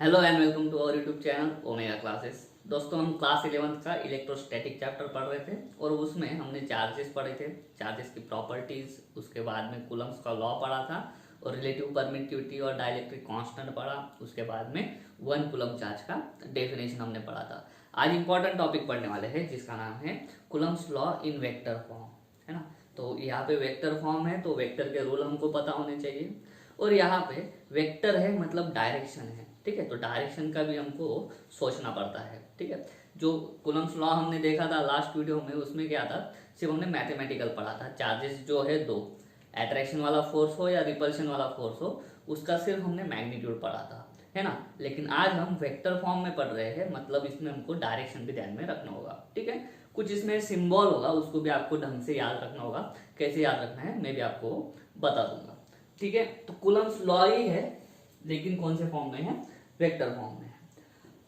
Hello and welcome to our YouTube channel Omega classes. दोस्तों, हम class 11th का electrostatic chapter पढ़ रहे थे और उसमें हमने चार्जेस पढ़े थे, चार्जेस की प्रॉपर्टीज, उसके बाद में कूलम्स का लॉ पढ़ा था और रिलेटिव परमिटिविटी और डाइलेक्ट्रिक कांस्टेंट पढ़ा। उसके बाद में 1 कूलम चार्ज का डेफिनेशन हमने पढ़ा था। आज इंपॉर्टेंट टॉपिक पढ़ने वाले हैं जिसका नाम है Coulomb's law in vector form, है ना। तो यहाँ पे वेक्टर फॉर्म है तो वेक्टर के रूल हमको पता होने चाहिए और यहाँ पे वेक्टर है मतलब डायरेक्शन है, ठीक है। तो डायरेक्शन का भी हमको सोचना पड़ता है, ठीक है। जो कूलम्स लॉ हमने देखा था लास्ट वीडियो में, उसमें क्या था, सिर्फ हमने मैथमेटिकल पढ़ा था। चार्जेस जो है दो, अट्रैक्शन वाला फोर्स हो या रिपल्शन वाला फोर्स हो, उसका सिर्फ हमने मैग्नीट्यूड पढ़ा था, है ना। लेकिन आज हम वेक्टर फॉर्म में पढ़ रहे हैं, मतलब इसमें हमको डायरेक्शन भी ध्यान में रखना होगा, ठीक है। कुछ इसमें सिंबल होगा, उसको भी आपको ढंग से याद रखना होगा। कैसे याद रखना है मैं भी आपको बता दूंगा, ठीक है। तो कूलम्स लॉ ही है, लेकिन कौन से फॉर्म में है, वेक्टर फॉर्म में है।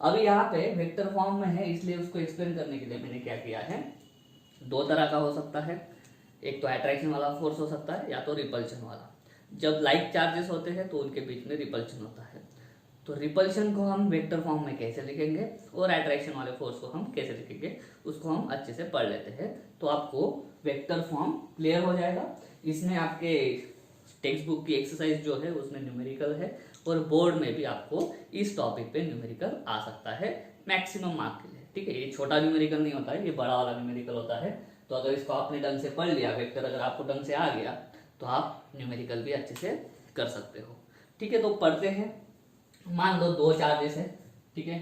अभी यहाँ पे वेक्टर फॉर्म में है, इसलिए उसको एक्सप्लेन करने के लिए मैंने क्या किया है, दो तरह का हो सकता है। एक तो अट्रैक्शन वाला फोर्स हो सकता है या तो रिपल्शन वाला। जब लाइक चार्जेस होते हैं तो उनके बीच में रिपल्शन होता है। तो रिपल्शन को हम वेक्टर फॉर्म में कैसे लिखेंगे और अट्रैक्शन वाले फोर्स को हम कैसे लिखेंगे, उसको हम अच्छे से पढ़ लेते हैं। तो आपको वेक्टर फॉर्म क्लियर हो जाएगा। इसमें आपके टेक्स्ट बुक की एक्सरसाइज जो है उसमें न्यूमेरिकल है और बोर्ड में भी आपको इस टॉपिक पे न्यूमेरिकल आ सकता है मैक्सिमम मार्क के लिए, ठीक है। ये छोटा न्यूमेरिकल नहीं होता है, ये बड़ा वाला न्यूमेरिकल होता है। तो अगर इसको आपने ढंग से पढ़ लिया, वेक्टर अगर आपको ढंग से आ गया, तो आप न्यूमेरिकल भी अच्छे से कर सकते हो, ठीक है। तो पढ़ते हैं। मान लो दो चार्जेस है, ठीक है।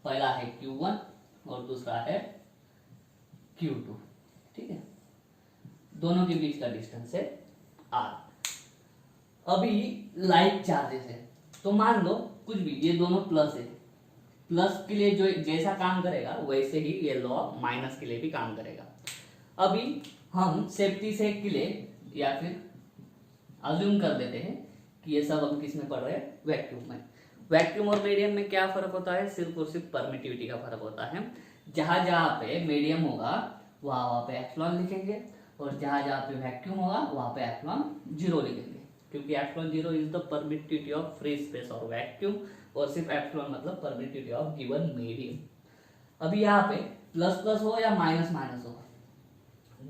पहला है Q1 और दूसरा है Q2, ठीक है। दोनों के बीच का डिस्टेंस है R। अभी लाइक चार्जेस है, तो मान लो कुछ भी, ये दोनों प्लस है, प्लस के लिए जो जैसा काम करेगा वैसे ही ये लॉ माइनस के लिए भी काम करेगा। अभी हम सेफ्टी सेक के लिए या फिर अज्यूम कर लेते हैं कि ये सब हम किस में पढ़ रहे हैं, वैक्यूम में। वैक्यूम और मीडियम में क्या फर्क होता है, सिर्फ और सिर्फ परमिटिविटी का फर्क होता है। जहां जहां पे मीडियम होगा वहां पे एप्सिलॉन लिखेंगे और जहां जहां पे वैक्यूम होगा वहां पे एप्सिलॉन 0 लिखेंगे, क्योंकि epsilon 0 is the permittivity of free space और वैक्यूम, और सिर्फ एप्सिलॉन मतलब परमिटिविटी ऑफ गिवन मीडियम। अभी यहाँ पे प्लस प्लस हो या माइनस माइनस हो,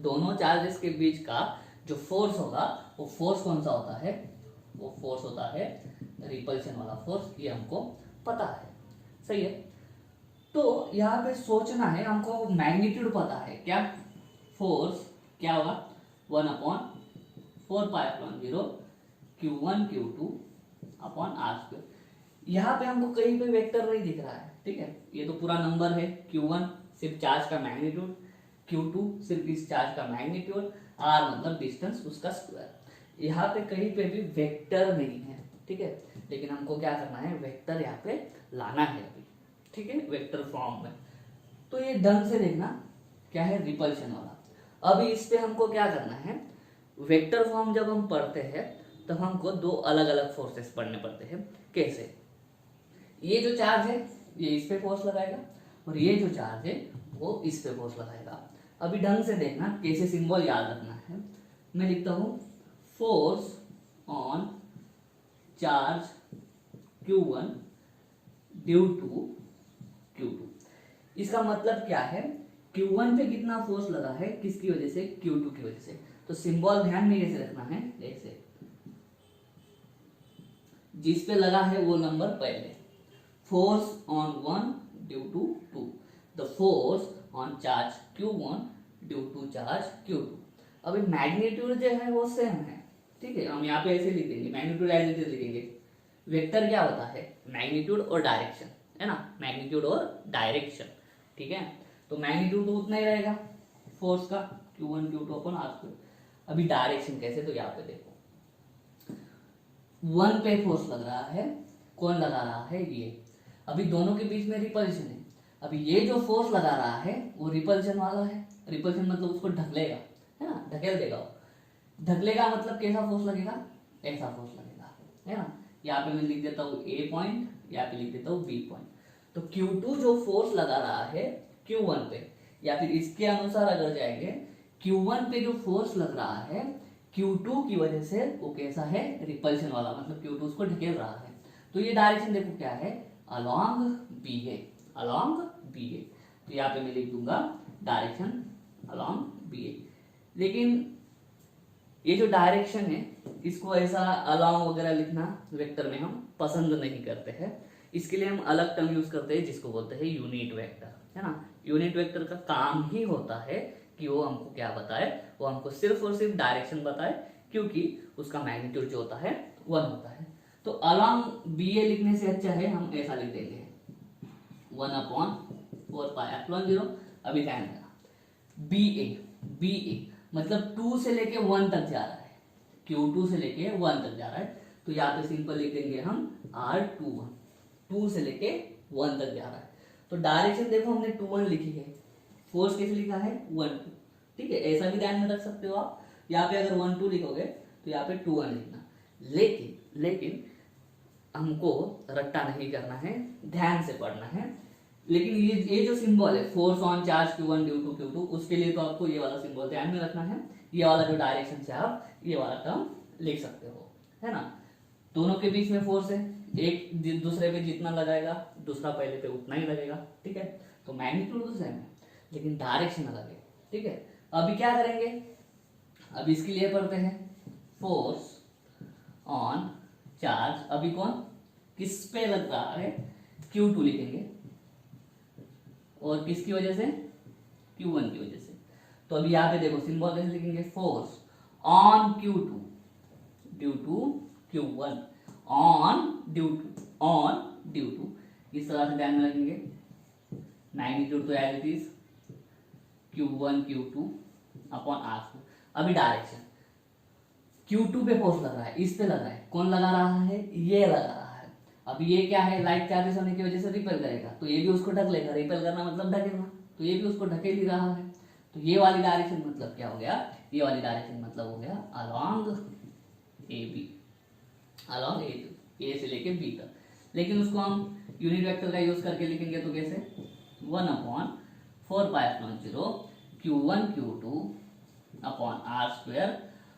दोनों चार्जेस के बीच का जो फोर्स होगा वो फोर्स कौन सा होता है, वो फोर्स होता है रिपल्शन वाला फोर्स। ये हमको पता है, सही है। तो यहाँ पे सोचना है, हमको मैग्नीट्यूड पता है, क्या फोर्स क्या होगा, 1/4πε0 Q1 Q2 अपॉन R²। यहाँ पे हमको कहीं पे वेक्टर नहीं दिख रहा है, ठीक है। ये तो पूरा नंबर है। Q1 सिर्फ चार्ज का मैग्नीट्यूड, Q2 सिर्फ इस चार्ज का मैग्नीट्यूड, R मतलब डिस्टेंस उसका स्क्वायर। यहाँ पे कहीं पे भी वेक्टर नहीं है, ठीक है। लेकिन हमको क्या करना है, वेक्टर यहाँ पे लाना है अभी, ठीक है, वेक्टर फॉर्म में। तो ये ढंग से देखना क्या है, रिपल्शन वाला। अभी इस पे हमको क्या करना है, वेक्टर फॉर्म जब हम पढ़ते हैं तब हमको दो अलग अलग फोर्सेस पढ़ने पड़ते हैं। कैसे, ये जो चार्ज है ये इस पे फोर्स लगाएगा और ये जो चार्ज है वो इस पे फोर्स लगाएगा। अभी ढंग से देखना, कैसे सिंबल याद रखना है। मैं लिखता हूं force on charge Q1 due to Q2। इसका मतलब क्या है, Q1 पे कितना फोर्स लगा है, किसकी वजह से, Q2 की वजह से। तो सिंबल ध्यान में कैसे रखना है, ऐसे, जिस पे लगा है वो नंबर पहले, force on 1 due to 2, the force on charge Q1 due to charge Q2। अभी मैग्नीट्यूड जो है वो सेम है, ठीक है। हम यहाँ पे ऐसे लिख देंगे, मैग्नीट्यूड एज इट इज लिखेंगे। वेक्टर क्या होता है, मैग्नीट्यूड और डायरेक्शन, है ना, मैग्नीट्यूड और डायरेक्शन, ठीक है। तो मैग्नीट्यूड तो उतना ही रहेगा फोर्स का, Q1 Q2 अपन R²। अभी डायरेक्शन कैसे, तो यहाँ पे देखो 1 पे फोर्स लग रहा है, कौन लगा रहा है, ये। अभी दोनों के बीच में रिपल्शन है। अभी ये जो फोर्स लगा रहा है वो रिपल्शन वाला है। रिपल्शन मतलब उसको ढकलेगा, है ना, ढकेल देगा वो। ढकलेगा मतलब कैसा फोर्स लगेगा, ऐसा फोर्स लगेगा, है ना। यहाँ पे मैं लिख देता हूँ A पॉइंट, यहाँ पे लिख देता हूँ B पॉइंट। तो Q2 जो फोर्स लगा रहा है Q1 पे, या फिर इसके अनुसार अगर जाएंगे, Q1 पे जो फोर्स लग रहा है Q2 की वजह से वो कैसा है, रिपल्शन वाला, मतलब Q2 उसको ढकेल रहा है। तो ये डायरेक्शन देखो क्या है, अलोंग बी ए, अलोंग बी ए। तो यहाँ पे मैं लिख दूंगा डायरेक्शन अलोंग बी ए। लेकिन ये जो डायरेक्शन है इसको ऐसा अलोंग वगैरह लिखना वेक्टर में हम पसंद नहीं करते हैं। इसके लिए हम अलग टर्म यूज करते हैं जिसको बोलते हैं यूनिट वेक्टर, है ना। यूनिट वेक्टर का काम ही होता है कि वो हमको क्या बताए, वो हमको सिर्फ और सिर्फ डायरेक्शन बताए, क्योंकि उसका मैग्नीट्यूड जो होता है 1 होता है। तो अलोंग बी ए लिखने से अच्छा है हम ऐसा लिख देंगे 1/4πε0। अभी ध्यान देना, बी ए मतलब 2 से लेके 1 तक जा रहा है, Q2 से लेके 1 तक जा रहा है। तो यहाँ पे सिंपल लिख देंगे हम R21, 2 से लेके 1 तक जा रहा है। तो डायरेक्शन देखो हमने 21 लिखी है, फोर्स कैसे लिखा है 1 2, ठीक है। ऐसा भी ध्यान में रख सकते हो आप, यहाँ पे अगर 1 2 लिखोगे तो यहाँ पे 2 1 लिखना। लेकिन हमको रट्टा नहीं करना है, ध्यान से पढ़ना है। लेकिन ये जो सिंबल है force on charge Q1 due to Q2, उसके लिए तो आपको ये वाला सिंबल ध्यान में रखना है। ये वाला जो डायरेक्शन से आप ये वाला टर्म लिख सकते हो, है ना। दोनों के बीच में फोर्स है, एक दूसरे पे जितना लगाएगा दूसरा पहले पे उतना ही लगेगा, ठीक है। तो मैग्नीट्यूड तो सेम है लेकिन डायरेक्शन अलग है, ठीक है। अभी क्या करेंगे, अब इसके लिए पढ़ते हैं फोर्स ऑन चार्ज। अभी कौन किस पे लग रहा है, Q2 लिखेंगे, और किसकी वजह से, Q1 की वजह से। तो अभी यहाँ पे देखो सिंबल कैसे लिखेंगे, force on Q2 due to Q1, on due to इस तरह से ध्यान में रखेंगे। मैग्नीट्यूड तो as it is Q1 Q2 upon R2। अभी डायरेक्शन Q2 पे फोर्स लग रहा है, इस पे लग रहा है, कौन लगा रहा है, ये लगा रहा है। अब ये क्या है, लाइट चार्जेस होने की वजह से रिपेल करेगा, तो ये भी उसको ढक लेगा। रिपेल करना मतलब ढकेलना, तो ये भी उसको ढकेल ही रहा है। तो ये वाली डायरेक्शन मतलब क्या हो गया, ये वाली डायरेक्शन मतलब हो गया अलोंग ए बी, अलोंग ए से लेके बी तक। लेकिन उसको हम यूनिट वेक्टर का यूज करके लिखेंगे तो कैसे, 1/4πε0 Q1 Q2 अपॉन R²,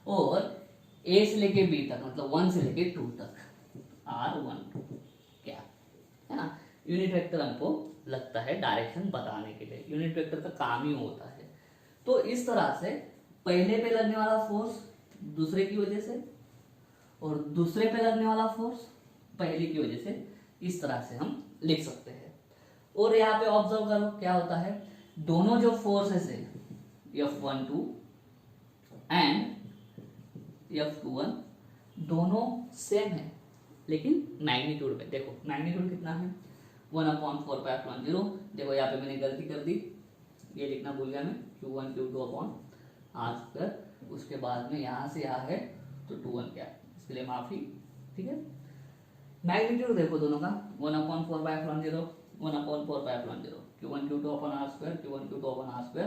और ए से लेके बी तक मतलब 1 से लेके 2 तक R12, क्या है ना। यूनिट वेक्टर हमको लगता है डायरेक्शन बताने के लिए, यूनिट वेक्टर का काम ही होता है। तो इस तरह से पहले पे लगने वाला फोर्स दूसरे की वजह से, और दूसरे पे लगने वाला फोर्स पहले की वजह से, इस तरह से हम लिख सकते हैं। और यहाँ पे ऑब्जर्व करो क्या होता है, दोनों जो फोर्सेस है F12 एंड F21 दोनों सेम है, लेकिन मैग्नीट्यूड में देखो मैग्नीट्यूड कितना है 1/4πε0। देखो यहाँ पे मैंने गलती कर दी, ये लिखना भूल गया मैं, Q1 Q2 अपॉन R²। उसके बाद में यहाँ से यहाँ है तो 2 1 क्या, इसके लिए माफी, ठीक है। मैग्नीट्यूड देखो दोनों का 1/4πε0 1/4πε0 Q1 Q2 upon R², Q1 Q2 upon R²,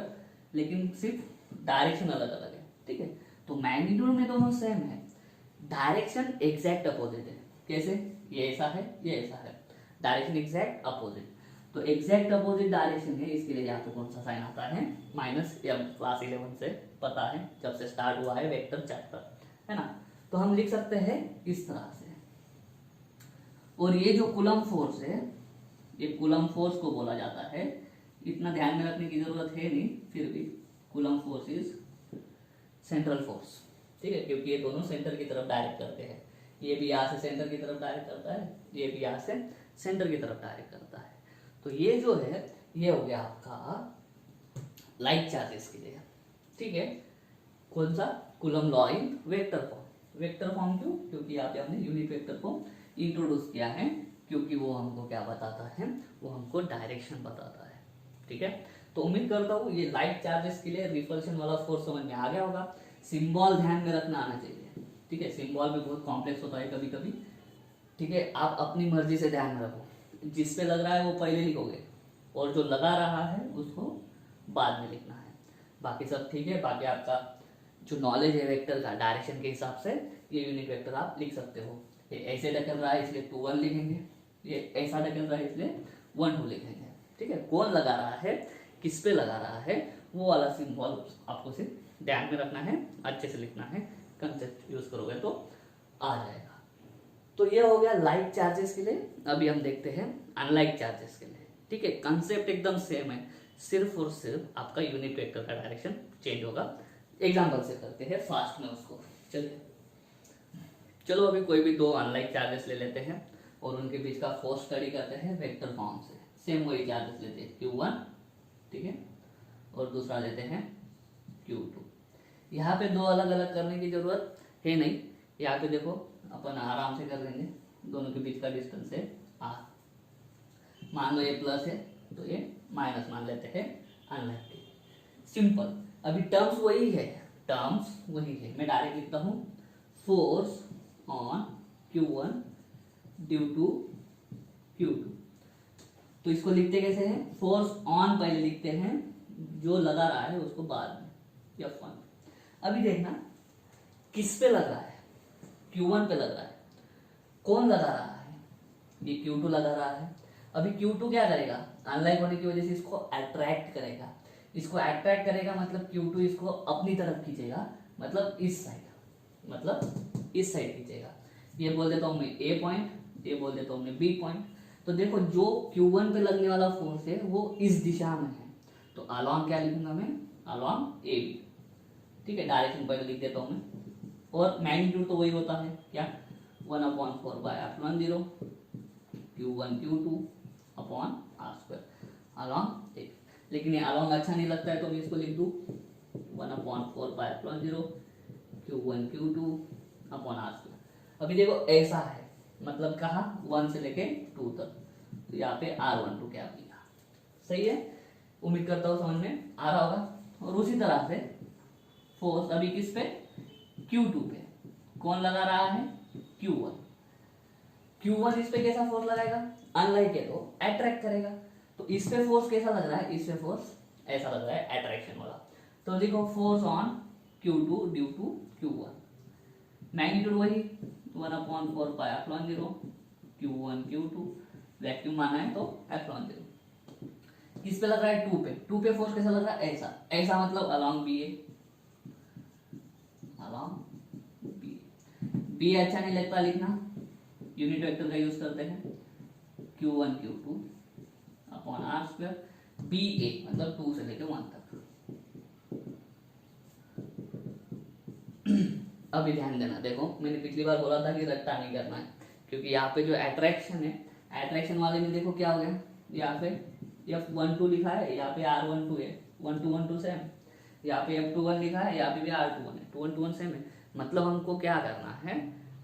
लेकिन सिर्फ डायरेक्शन अलग अलग है, ठीक है। तो मैग्नीट्यूड में दोनों सेम है, डायरेक्शन एग्जैक्ट अपोजिट है। कैसे, ये ऐसा है ये ऐसा है, डायरेक्शन एग्जैक्ट अपोजिट। तो एग्जैक्ट अपोजिट डायरेक्शन है, इसके लिए यहाँ पे कौन सा साइन आता है, -m। क्लास 11 से पता है, जब से स्टार्ट हुआ है वेक्टर चैप्टर, है ना। तो हम लिख सकते हैं इस तरह से। और ये जो कूलम फोर्स है, ये कूलम फोर्स को बोला जाता है, इतना ध्यान में रखने की जरूरत है नहीं, फिर भी coulomb force is central force, ठीक है, क्योंकि ये दोनों सेंटर की तरफ डायरेक्ट करते हैं। ये भी यहाँ से सेंटर की तरफ डायरेक्ट करता है, ये भी यहाँ से सेंटर की तरफ डायरेक्ट करता है। तो ये जो है ये हो गया आपका लाइट चार्जेस के लिए, ठीक है। कौन सा, coulomb law in vector form. Vector form क्यों, क्योंकि यहाँ पे हमने यूनिट वेक्टर को इंट्रोड्यूस किया है, क्योंकि वो हमको क्या बताता है, वो हमको डायरेक्शन बताता है, ठीक है। तो उम्मीद करता हूँ ये लाइट चार्जेस के लिए रिपल्शन वाला फोर्स समझ में आ गया होगा। सिंबल ध्यान में रखना आना चाहिए, ठीक है। सिंबल भी बहुत कॉम्प्लेक्स होता है कभी कभी, ठीक है। आप अपनी मर्जी से ध्यान में रखो, जिस पे लग रहा है वो पहले लिखोगे, और जो लगा रहा है उसको बाद में लिखना है। बाकी सब ठीक है। बाकी आपका जो नॉलेज है वेक्टर का डायरेक्शन के हिसाब से, ये यूनिट वेक्टर आप लिख सकते हो। ये ऐसे ढकेल रहा है इसलिए 2 1 लिखेंगे, ये ऐसा ढकेल रहा है इसलिए 1 2 लिखेंगे, ठीक है। कौन लगा रहा है, किस पे लगा रहा है, वो वाला सिंबल आपको सिर्फ ध्यान में रखना है, अच्छे से लिखना है, कंसेप्ट यूज करोगे तो आ जाएगा। तो ये हो गया लाइक चार्जेस के लिए। अभी हम देखते हैं अनलाइक चार्जेस के लिए। ठीक है, कंसेप्ट एकदम सेम है, सिर्फ और सिर्फ आपका यूनिट वेक्टर का डायरेक्शन चेंज होगा। एग्जाम्पल से करते हैं फास्ट में उसको। चलिए, चलो अभी कोई भी दो अनलाइक चार्जेस ले लेते हैं और उनके बीच का फोर्स स्टडी करते हैं वेक्टर फॉर्म से। सेम वही चार्जेस लेते हैं Q1, ठीक है, और दूसरा लेते हैं Q2। यहाँ पे दो अलग अलग करने की जरूरत है नहीं, यहाँ पे देखो अपन आराम से कर लेंगे। दोनों के बीच का डिस्टेंस है R। मान लो ये प्लस है तो ये माइनस मान लेते हैं अनलाइक। सिंपल। अभी टर्म्स वही है, टर्म्स वही है। मैं डायरेक्ट लिखता हूँ force on Q1 due to Q2। तो इसको लिखते कैसे हैं? फोर्स ऑन पहले लिखते हैं, जो लगा रहा है उसको बाद में F1। अभी देखना किस पे लग रहा है, Q1 पे लग रहा है। कौन लगा रहा है? ये Q2 लगा रहा है। अभी Q2 क्या करेगा? अनलाइक होने की वजह से इसको अट्रैक्ट करेगा। इसको अट्रैक्ट करेगा मतलब Q2 इसको अपनी तरफ खींचेगा, मतलब इस साइड, मतलब इस साइड खींचेगा। ये बोल देता हूं मैं A पॉइंट, ये बोल देता हूं मैं B पॉइंट। तो देखो जो Q1 पे लगने वाला फोर्स है वो इस दिशा में है, तो अलॉन्ग क्या लिखूंगा मैं? Along AB। ठीक है, डायरेक्शन पहले लिख देता हूं मैं। और मैग्नीट्यूड तो वही होता है, क्या? 1/4/0 Q1 Q2 upon R², along AB। लेकिन ये अलॉन्ग अच्छा नहीं लगता है तो मैं इसको लिख दूं 1/4/0 Q1 Q2 अपॉन R²। अभी देखो ऐसा है, मतलब कहा 1 से लेके 2 तक, तो यहाँ पे R12 क्या लिखा? सही है, उम्मीद करता हूँ समझ में आ रहा होगा। और उसी तरह से फोर्स अभी किस पे? Q2 पे। कौन लगा रहा है? Q1। Q1 इस पे कैसा फोर्स लगाएगा? अनलाइक है तो अट्रैक्ट करेगा। तो इस पे फोर्स कैसा लग रहा है? इस पे फोर्स ऐसा लग रहा है, अट्रैक्शन वाला। तो देखो force on Q2 due to Q1, magnitude वही 1/4/0 Q1 Q2, वैक्यूम माना है तो ε0। किस पे लग रहा है? 2 पे। 2 पे फोर्स कैसा लग रहा है? ऐसा, ऐसा मतलब अलॉन्ग BA, अलॉन्ग B अच्छा नहीं लगता लिखना, यूनिट वेक्टर का यूज करते हैं Q1 Q2 upon R²। BA मतलब 2 से लेकर 1 तक। अभी ध्यान देना, देखो मैंने पिछली बार बोला था कि रट्टा नहीं करना है, क्योंकि यहाँ पे जो अट्रैक्शन है, अट्रैक्शन वाले में देखो क्या हो गया, यहाँ पे F12 लिखा है, यहाँ पे R12 है, 1 सेम। यहाँ पे F21 लिखा है, यहाँ पे भी R21 है, 2 सेम है। मतलब हमको क्या करना है?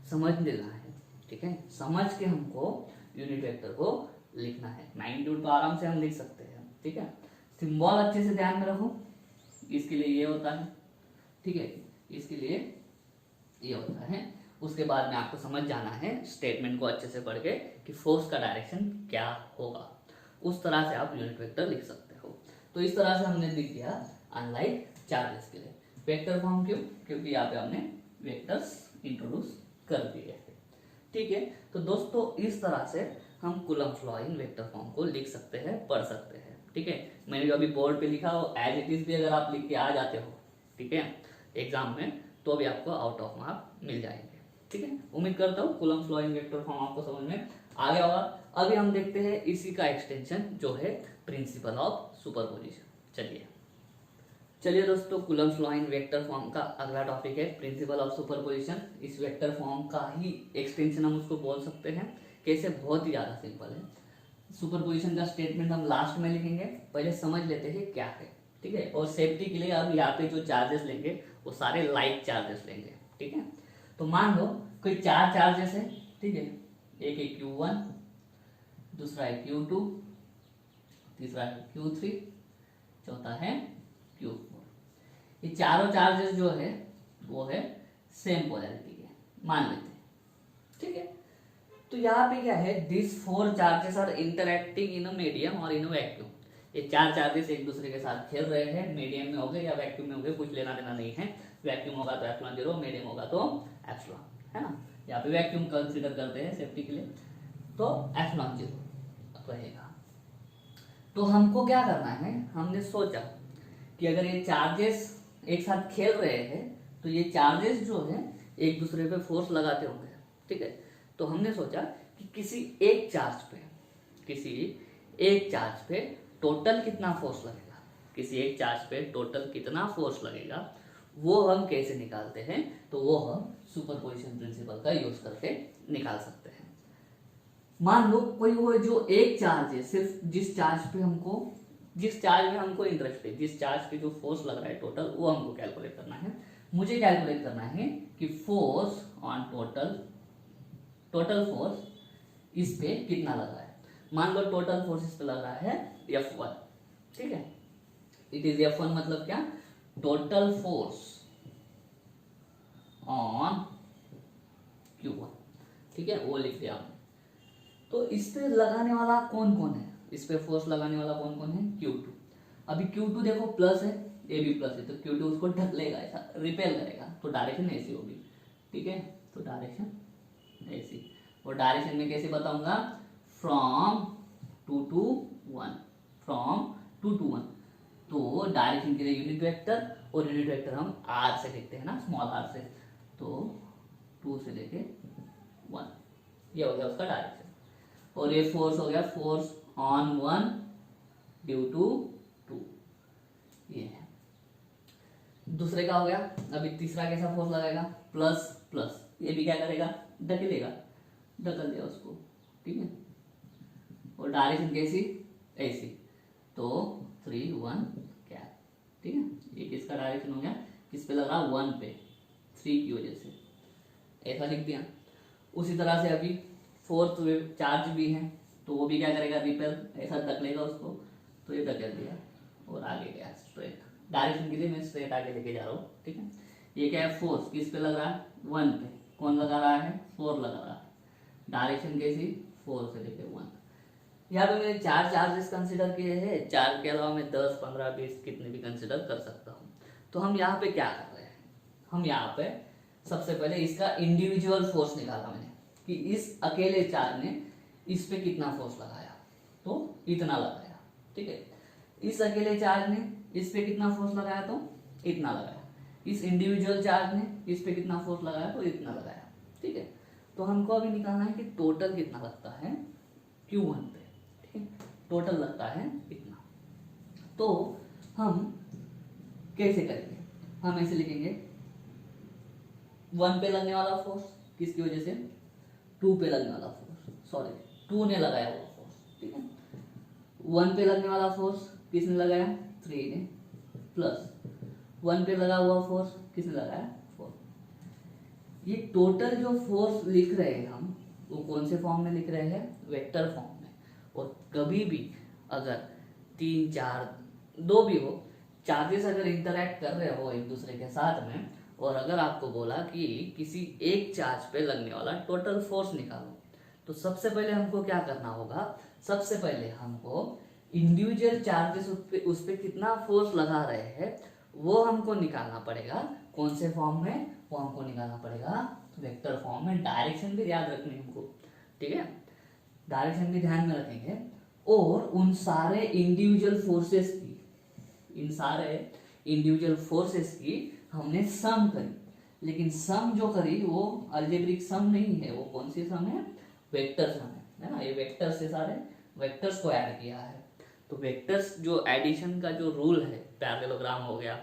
समझ लेना है, ठीक है। समझ के हमको यूनिट वेक्टर को लिखना है। मैग्नीट्यूड तो आराम से हम लिख सकते हैं, ठीक है। सिंबल अच्छे से ध्यान में रखो, इसके लिए ये होता है, ठीक है, इसके लिए ये होता है। उसके बाद में आपको समझ जाना है स्टेटमेंट को अच्छे से पढ़ के कि फोर्स का डायरेक्शन क्या होगा। उस तरह से आप यूनिट वेक्टर लिख सकते हो। तो इस तरह से हमने लिख दिया अनलाइक चार्जेस के लिए वेक्टर फॉर्म। क्यों? क्योंकि यहाँ पे हमने वेक्टर्स इंट्रोड्यूस कर दिए हैं, ठीक है। तो दोस्तों इस तरह से हम Coulomb's law in vector form को लिख सकते हैं, पढ़ सकते हैं, ठीक है। मैंने जो अभी बोर्ड पे लिखा हो एज इट इज भी अगर आप लिख के आ जाते हो, ठीक है, एग्जाम में, तो भी आपको आउट ऑफ मार्क मिल जाएंगे, ठीक है। उम्मीद करता हूँ Coulomb's law in vector form आपको समझ में आ गया होगा। अभी हम देखते हैं इसी का एक्सटेंशन जो है प्रिंसिपल ऑफ सुपरपोजिशन। चलिए दोस्तों, Coulomb's law in vector form का अगला टॉपिक है प्रिंसिपल ऑफ सुपरपोजिशन। इस वेक्टर फॉर्म का ही एक्सटेंशन हम उसको बोल सकते हैं। कैसे? बहुत ही ज़्यादा सिंपल है। सुपरपोजिशन का स्टेटमेंट हम लास्ट में लिखेंगे, पहले समझ लेते हैं क्या है, ठीक है। और सेफ्टी के लिए अब यहाँ पे जो चार्जेस लेंगे वो सारे लाइक चार्जेस लेंगे, ठीक है। तो मान लो कोई 4 चार्जेस है, ठीक है। एक है Q1, दूसरा है Q2, तीसरा है Q3, चौथा है Q4। ये चारों चार्जेस जो है वो है सेम पोलैरिटी के, मान लेते हैं, ठीक है। तो यहाँ पे क्या है? This 4 charges are interacting in a medium और इन अ वैक्यूम। ये 4 चार्जेस एक दूसरे के साथ खेल रहे हैं, मीडियम में हो गए या वैक्यूम में हो गए, कुछ लेना देना नहीं है। वैक्यूम होगा तो ε0, मीडियम होगा तो एप्सिलॉन, है ना। यहाँ पे वैक्यूम कंसीडर करते हैं सेफ्टी के लिए, तो ε0 रहेगा। तो हमको क्या करना है? हमने सोचा कि अगर ये चार्जेस एक साथ खेल रहे हैं तो ये चार्जेस जो है एक दूसरे पे फोर्स लगाते होंगे, ठीक है। तो हमने सोचा कि किसी एक चार्ज पे टोटल कितना फोर्स लगेगा, किसी एक चार्ज पे टोटल कितना फोर्स लगेगा वो हम कैसे निकालते हैं, तो वो हम सुपरपोजिशन प्रिंसिपल का यूज करके निकाल सकते हैं। मान लो कोई वो जो एक चार्ज है, सिर्फ जिस चार्ज में हमको इंटरेस्ट है, जिस चार्ज पे जो फोर्स लग रहा है टोटल, वो हमको कैलकुलेट करना है। मुझे कैलकुलेट करना है कि फोर्स ऑन टोटल फोर्स इस पे कितना लग रहा है। मान लो टोटल फोर्स इस पे लग रहा है F1, ठीक है। इट इज F1 मतलब क्या, टोटल फोर्स ऑन Q1, ठीक है, वो लिख दिया हमने। तो इस पे लगाने वाला कौन कौन है, इस पे फोर्स लगाने वाला कौन कौन है, Q2। अभी Q2 देखो प्लस है, ये भी प्लस है, तो Q2 उसको ढकलेगा, ऐसा रिपेल करेगा, तो डायरेक्शन ऐसी होगी, ठीक है। तो डायरेक्शन ऐसी, और डायरेक्शन में कैसे बताऊंगा, फ्रॉम 2 to 1, फ्रॉम 2 to 1। तो डायरेक्शन के लिए यूनिट वेक्टर, और यूनिट वेक्टर हम r से लिखते हैं ना, स्मॉल r से, तो 2 से लेके 1, ये हो गया उसका डायरेक्शन। और ये फोर्स हो गया, फोर्स ऑन 1 ड्यू टू 2, ये है। दूसरे का हो गया। अभी तीसरा कैसा फोर्स लगाएगा, प्लस प्लस, ये भी क्या करेगा, ढकेलेगा, ढकल दिया उसको, ठीक है। और डायरेक्शन कैसी, ऐसी, तो 3 1 क्या, ठीक है। ये किसका डायरेक्शन हो गया, किस पे लग रहा, 1 पे, 3 की वजह से, ऐसा लिख दिया। उसी तरह से अभी फोर्थ चार्ज भी है, तो वो भी क्या करेगा, रिपेल, ऐसा ढकलेगा उसको, तो ये ढकेल दिया और आगे गया स्ट्रेट। डायरेक्शन के लिए मैं स्ट्रेट आगे लेके जा रहा हूँ, ठीक है। ये क्या है, फोर्स किस पे लग रहा है, 1 पे, कौन लगा रहा है, 4 लगा रहा है। डायरेक्शन कैसी, 4 से लेके 1। यहाँ पे मैंने 4 चार्जेस कंसिडर किए हैं, 4 के अलावा मैं 10 15 20 कितने भी कंसिडर कर सकता हूँ। तो हम यहाँ पे क्या कर रहे हैं, हम यहाँ पे सबसे पहले इसका इंडिविजुअल फोर्स निकाला मैंने, कि इस अकेले चार्ज ने इस पे कितना फोर्स लगाया, तो इतना लगाया, ठीक है। इस अकेले चार्ज ने इस पे कितना फोर्स लगाया, तो इतना लगाया। इस इंडिविजुअल चार्ज ने इस पे कितना फोर्स लगाया, तो इतना लगाया, ठीक है। तो हमको अभी निकालना है कि टोटल कितना लगता है Q1 पे, ठीक है, टोटल लगता है इतना। तो हम कैसे करेंगे, हम ऐसे लिखेंगे, 1 पे लगने वाला फोर्स किसकी वजह से, 2 पे लगने वाला फोर्स, सॉरी 2 ने लगाया हुआ फोर्स, ठीक है। 1 पे लगने वाला फोर्स किसने लगाया, 3 ने, प्लस 1 पे लगा हुआ फोर्स किसने लगाया, 4। ये टोटल जो फोर्स लिख रहे हैं हम, वो कौन से फॉर्म में लिख रहे हैं, वेक्टर फॉर्म में। और कभी भी अगर 3 4 2 भी हो, चार्जेस अगर इंटरैक्ट कर रहे हो एक दूसरे के साथ में, और अगर आपको बोला कि किसी एक चार्ज पे लगने वाला टोटल फोर्स निकालो, तो सबसे पहले हमको क्या करना होगा, सबसे पहले हमको इंडिविजुअल चार्जेस उस पे कितना फोर्स लगा रहे हैं वो हमको निकालना पड़ेगा। कौन से फॉर्म में, वो हमको निकालना पड़ेगा वेक्टर फॉर्म में। डायरेक्शन भी याद रखनी है हमको, ठीक है, डायरेक्शन भी ध्यान में रखेंगे। और उन सारे इंडिविजुअल फोर्सेस की हमने सम करी, लेकिन सम जो करी वो अलजेब्रिक सम नहीं है, वो कौन सी सम है, वेक्टर सम है ना। ये वेक्टर से सारे वेक्टर्स को ऐड किया है। तो वेक्टर्स जो एडिशन का जो रूल है, पैरेललोग्राम हो गया,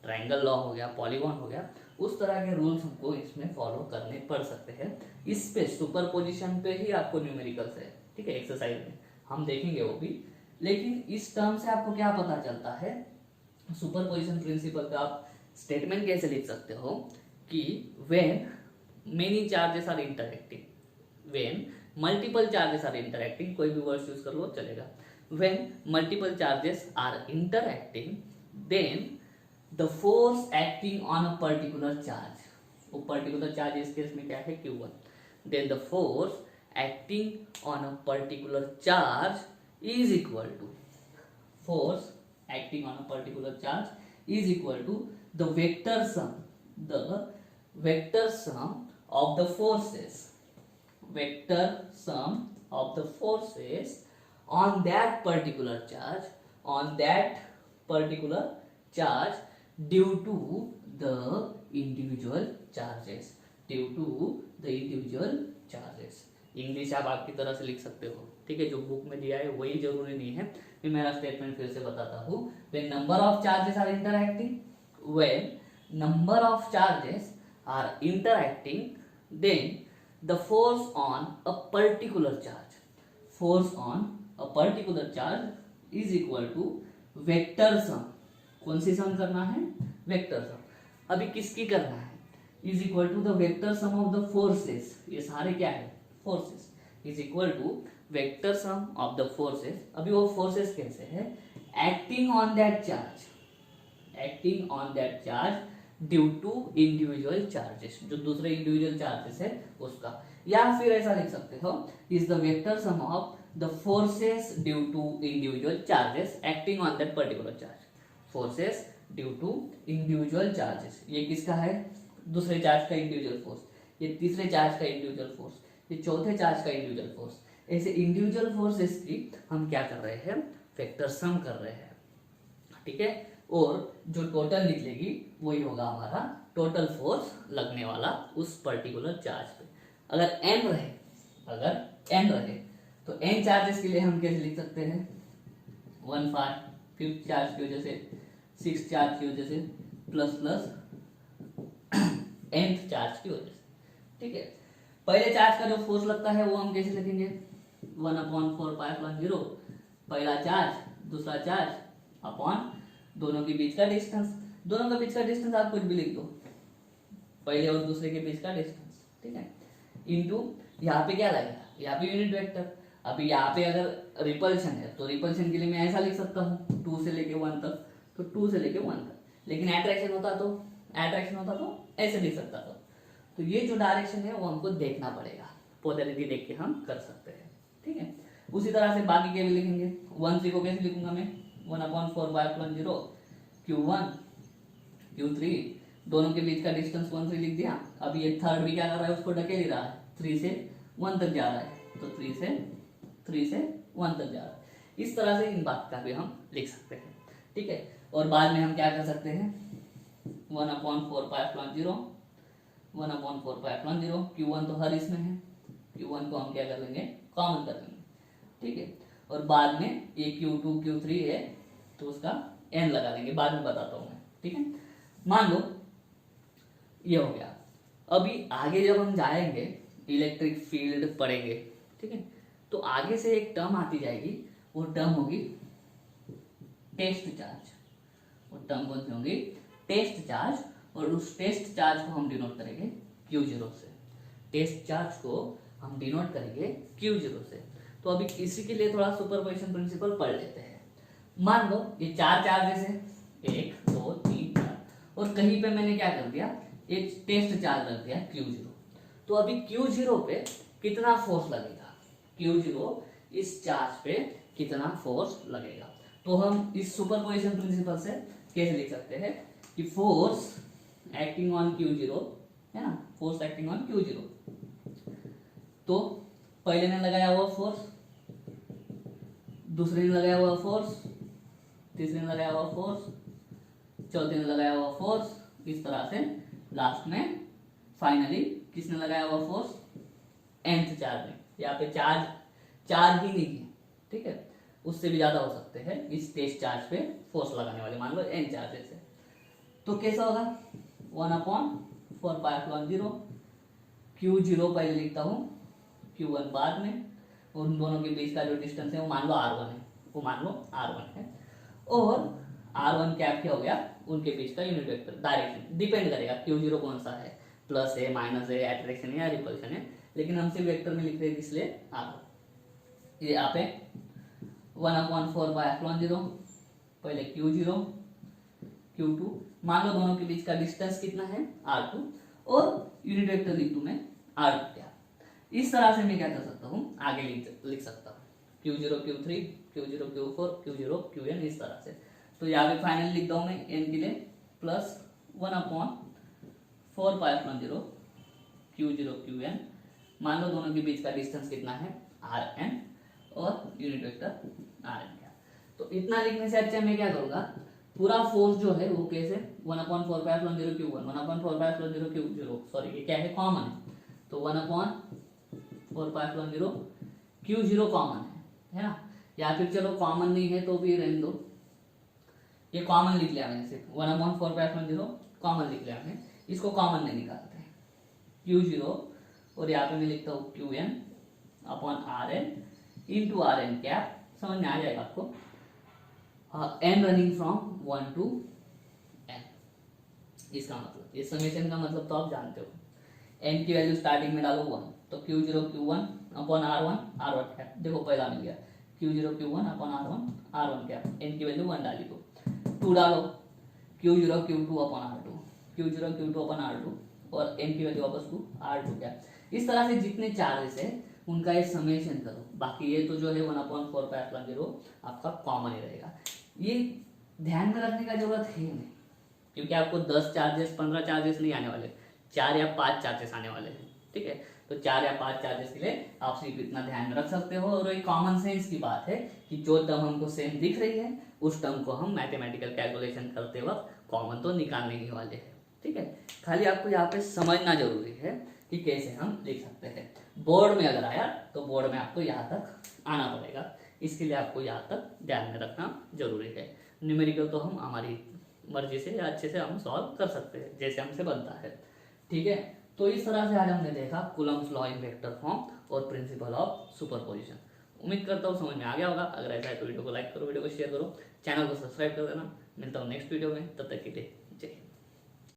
ट्रायंगल लॉ हो गया, पॉलीगॉन हो गया, उस तरह के रूल्स हमको इसमें फॉलो करने पड़ सकते हैं। इस पे सुपरपोजिशन पे ही आपको न्यूमेरिकल्स है, ठीक है, एक्सरसाइज में हम देखेंगे वो भी। लेकिन इस टर्म से आपको क्या पता चलता है, सुपरपोजिशन प्रिंसिपल का आप स्टेटमेंट कैसे लिख सकते हो कि when many charges are interacting, when multiple charges are interacting, कोई भी वर्ड यूज कर लो चलेगा। When multiple charges are interacting then the force acting on a particular charge, वो पर्टिकुलर चार्ज इस केस में क्या है, Q1, then the force acting on a particular charge is equal to, force acting on a particular charge is equal to the vector sum of the forces, vector sum of the forces on that particular charge due to the individual charges, charges. English आप आपकी तरह से लिख सकते हो, ठीक है, जो बुक में दिया है वही जरूरी नहीं है। मैं मेरा स्टेटमेंट फिर से बताता हूँ। When number of charges are interacting, when number of charges are interacting, then the force on a particular charge is equal to vector sum। कौन सी सम करना है? Vector sum. अभी किसकी करना है? Is equal to the vector sum of the forces. ये सारे क्या है? Forces. Is equal to vector sum of the forces. अभी वो फोर्सेस कैसे है? Acting on that charge due to individual charges, जो दूसरे इंडिविजुअल चार्जेस है उसका। या फिर ऐसा लिख सकते हो, is the vector sum of the forces due to individual charges acting on that particular charge. Forces due to individual charges, ये किसका है? दूसरे चार्ज का इंडिविजुअल फोर्स, ये तीसरे चार्ज का इंडिविजुअल फोर्स, ये चौथे चार्ज का इंडिविजुअल फोर्स। ऐसे इंडिविजुअल फोर्सेस की हम क्या कर रहे हैं? वेक्टर सम कर रहे हैं, ठीक है। और जो टोटल निकलेगी वही होगा हमारा टोटल फोर्स लगने वाला उस पर्टिकुलर चार्ज पे। अगर n रहे तो n चार्जेस के लिए हम कैसे लिख सकते हैं? 1 5th चार्ज की वजह से, 6th चार्ज की वजह से, प्लस nth चार्ज की वजह से, ठीक है। पहले चार्ज का जो फोर्स लगता है वो हम कैसे लिखेंगे? 1/4π/0 पहला चार्ज, दूसरा चार्ज अपॉन दोनों के बीच का डिस्टेंस। दोनों के बीच का डिस्टेंस आप कुछ भी लिख दो, पहले और दूसरे के बीच का डिस्टेंस, ठीक है। इनटू यहाँ पे क्या लगेगा? यहाँ पे यूनिट वेक्टर। अभी यहाँ पे अगर रिपल्शन है तो रिपल्शन के लिए मैं ऐसा लिख सकता हूँ 2 से लेके 1 तक, तो 2 से लेके 1 तक। लेकिन अट्रैक्शन होता तो ऐसे लिख सकता था। तो ये जो डायरेक्शन है वो हमको देखना पड़ेगा, पोलैरिटी देख के हम कर सकते हैं, ठीक है। उसी तरह से बाकी के भी लिखेंगे। 1/3 को कैसे लिखूंगा मैं? 1/4π/0 Q1 Q3, दोनों के बीच का डिस्टेंस 1/3 लिख दिया। अब ये थर्ड भी क्या कर रहा है? उसको ढकेल ही रहा है, 3 से 1 तक जा रहा है, तो 3 से 1 तक जा रहा है। इस तरह से इन बात का भी हम लिख सकते हैं, ठीक है। और बाद में हम क्या कर सकते हैं? 1/4π/0 Q1 तो हर इसमें है, Q1 को हम क्या कर लेंगे? कॉमन कर लेंगे, ठीक है। और बाद में ये Q2 Q3 है तो उसका n लगा लेंगे, बाद में बताता हूं मैं, ठीक है। मान लो ये हो गया। अभी आगे जब हम जाएंगे इलेक्ट्रिक फील्ड पढ़ेंगे, ठीक है, तो आगे से एक टर्म आती जाएगी, वो टर्म होगी टेस्ट चार्ज। वो टर्म कौन सी होगी? Test charge. और उस टेस्ट चार्ज को हम डिनोट करेंगे Q0 से। टेस्ट चार्ज को हम डिनोट करेंगे Q0 से। तो अभी इसी के लिए थोड़ा सुपरपोजिशन प्रिंसिपल पढ़ लेते हैं। मान लो ये 4 चार्जेस है, 1 2 3 4, और कहीं पे मैंने क्या कर दिया? एक टेस्ट चार्ज रख दिया Q0। तो अभी Q0 पे कितना फोर्स लगेगा? Q0 इस चार्ज पे कितना फोर्स लगेगा? तो हम इस सुपरपोजिशन प्रिंसिपल से कैसे लिख सकते हैं कि फोर्स एक्टिंग ऑन Q0 है ना, फोर्स एक्टिंग ऑन Q0। तो पहले ने लगाया हुआ फोर्स, दूसरे ने लगाया हुआ फोर्स, तीसरे ने लगाया हुआ फोर्स, चौथे ने लगाया हुआ फोर्स, इस तरह से लास्ट में फाइनली किसने लगाया हुआ फोर्स? nth चार्ज में। यहाँ पे चार्ज ही नहीं है, ठीक है, उससे भी ज्यादा हो सकते हैं इस टेस्ट चार्ज पे फोर्स लगाने वाले। मान लो n चार्जेस है, तो कैसा होगा? 1/4π/0 Q0 पहले लिखता हूँ, Q1 बाद में, और उन दोनों के बीच का जो डिस्टेंस है वो मान लो R1 है, वो मान लो R1 है। और R1 कैप क्या हो गया? उनके बीच का यूनिट वेक्टर। डायरेक्शन डिपेंड करेगा Q0 कौन सा है, प्लस है, माइनस है, अट्रैक्शन है या रिपल्शन है, लेकिन हम सिर्फ वेक्टर में लिख रहे हैं इसलिए R1। ये यहाँ पे 1/4π/0 पहले Q0 Q2, मान लो दोनों के बीच का डिस्टेंस कितना है? R2, और यूनिट वेक्टर लिख दूं मैं R2 क्या। इस तरह से मैं क्या कर सकता हूँ? आगे लिख सकता हूँ Q0 Q3 Q0 Q4 Q0 Qn, इस तरह से। तो यहाँ पे फाइनल लिख दूं मैं n के लिए प्लस 1/4π/0 Q0 Qn। मान लो दोनों के बीच का डिस्टेंस कितना है? Rn, और यूनिट वेक्टर Rn क्या। तो इतना लिखने से अच्छा मैं क्या करूँगा? पूरा फोर्स जो है वो कैसे? 1/4π/0 Q1, 1/4π/0 Q0, सॉरी ये क्या है? कॉमन है, तो 1/4π/0 4/10, Q0 कॉमन है ना, या फिर चलो कॉमन नहीं है तो भी रहने दो, ये कॉमन लिख लिया मैंने, सिर्फ 1/4/10 कॉमन लिख लिया मैंने, इसको कॉमन नहीं निकालते हैं। Q0 और यहाँ पे मैं लिखता हूँ Qn upon Rn into Rn cap, समझ में आ जाएगा आपको। n running from 1 to n, इसका मतलब, इस समेशन का मतलब तो आप जानते हो। n की वैल्यू स्टार्टिंग में डालो 1, तो Q0 Q1 upon R1 cap, देखो पहला मिल गया Q0 Q1 upon R1 cap, n की वैल्यू 1 डाली तो 2 डालो, Q0 Q2 upon R2, Q0 Q2 upon R2 और n की वैल्यू वापस 2 R2 कैप। इस तरह से जितने चार्जेस है उनका ये समेशन करो, बाकी ये तो जो है 1/4/10 आपका कॉमन ही रहेगा। ये ध्यान में रखने का जरूरत है नहीं, क्योंकि आपको 10 चार्जेस 15 चार्जेस नहीं आने वाले, 4 या 5 चार्जेस आने वाले हैं, ठीक है। तो 4 या 5 चार्जेस के लिए आप सिर्फ इतना ध्यान में रख सकते हो, और एक कॉमन सेंस की बात है कि जो टर्म हमको सेम दिख रही है उस टर्म को हम मैथमेटिकल कैलकुलेशन करते वक्त कॉमन तो निकालने ही वाले हैं, ठीक है। खाली आपको यहाँ पे समझना जरूरी है कि कैसे हम लिख सकते हैं। बोर्ड में अगर आया तो बोर्ड में आपको यहाँ तक आना पड़ेगा, इसके लिए आपको यहाँ तक ध्यान में रखना जरूरी है। न्यूमेरिकल तो हम हमारी मर्जी से या अच्छे से हम सॉल्व कर सकते हैं जैसे हमसे बनता है, ठीक है। तो इस तरह से आज हमने देखा Coulomb's law in vector form और प्रिंसिपल ऑफ सुपरपोजिशन। उम्मीद करता हूँ समझ में आ गया होगा। अगर ऐसा है तो वीडियो को लाइक करो, वीडियो को शेयर करो, चैनल को सब्सक्राइब कर देना। मिलता हूँ नेक्स्ट वीडियो में, तब तक के लिए